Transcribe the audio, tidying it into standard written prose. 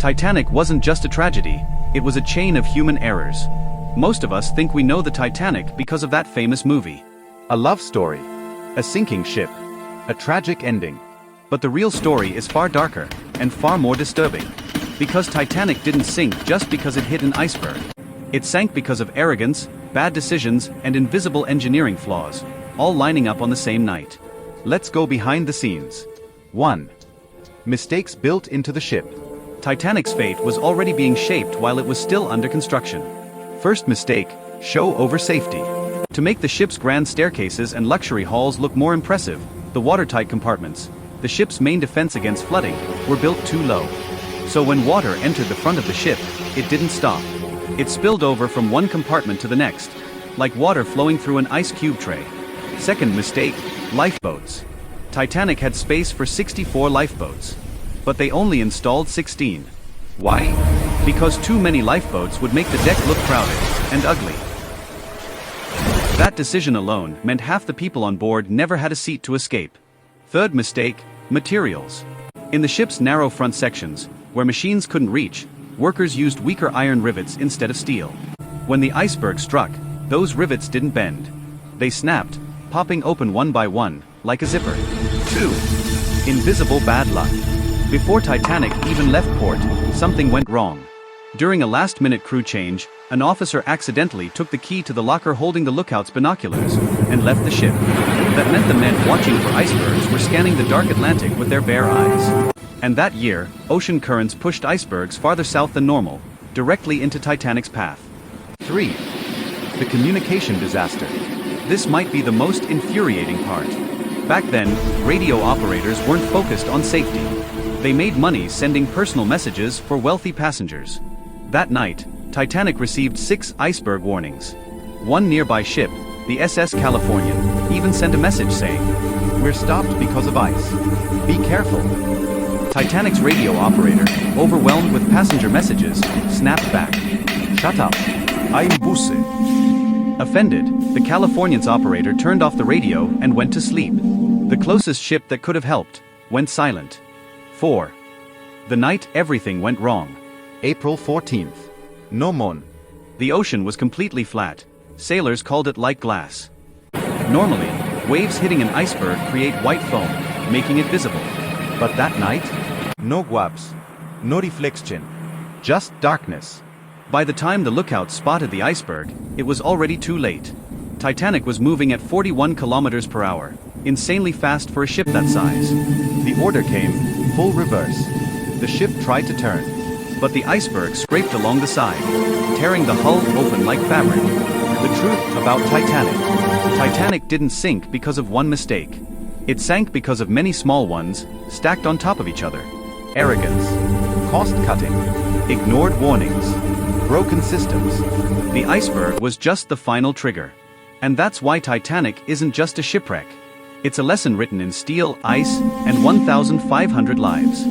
Titanic wasn't just a tragedy, it was a chain of human errors. Most of us think we know the Titanic because of that famous movie. A love story. A sinking ship. A tragic ending. But the real story is far darker, and far more disturbing. Because Titanic didn't sink just because it hit an iceberg. It sank because of arrogance, bad decisions, and invisible engineering flaws, all lining up on the same night. Let's go behind the scenes. 1. Mistakes built into the ship. Titanic's fate was already being shaped while it was still under construction. First mistake, show over safety. To make the ship's grand staircases and luxury halls look more impressive, the watertight compartments, the ship's main defense against flooding, were built too low. So when water entered the front of the ship, it didn't stop. It spilled over from one compartment to the next, like water flowing through an ice cube tray. Second mistake, lifeboats. Titanic had space for 64 lifeboats. But they only installed 16. Why? Because too many lifeboats would make the deck look crowded and ugly. That decision alone meant half the people on board never had a seat to escape. Third mistake, materials. In the ship's narrow front sections, where machines couldn't reach, workers used weaker iron rivets instead of steel. When the iceberg struck, those rivets didn't bend. They snapped, popping open one by one, like a zipper. 2. Invisible bad luck. Before Titanic even left port, something went wrong. During a last-minute crew change, an officer accidentally took the key to the locker holding the lookout's binoculars, and left the ship. That meant the men watching for icebergs were scanning the dark Atlantic with their bare eyes. And that year, ocean currents pushed icebergs farther south than normal, directly into Titanic's path. 3. The communication disaster. This might be the most infuriating part. Back then, radio operators weren't focused on safety. They made money sending personal messages for wealthy passengers. That night, Titanic received 6 iceberg warnings. One nearby ship, the SS Californian, even sent a message saying, "We're stopped because of ice. Be careful." Titanic's radio operator, overwhelmed with passenger messages, snapped back. "Shut up. I'm Busse." Offended, the Californian's operator turned off the radio and went to sleep. The closest ship that could have helped went silent. 4. The night everything went wrong. April 14th. Nomon. The ocean was completely flat. Sailors called it like glass. Normally, waves hitting an iceberg create white foam, making it visible. But that night? No guaps. No reflection. Just darkness. By the time the lookout spotted the iceberg, it was already too late. Titanic was moving at 41 kilometers per hour, insanely fast for a ship that size. The order came, full reverse. The ship tried to turn. But the iceberg scraped along the side, tearing the hull open like fabric. The truth about Titanic. Titanic didn't sink because of one mistake. It sank because of many small ones, stacked on top of each other. Arrogance. Cost-cutting. Ignored warnings. Broken systems. The iceberg was just the final trigger. And that's why Titanic isn't just a shipwreck. It's a lesson written in steel, ice, and 1,500 lives.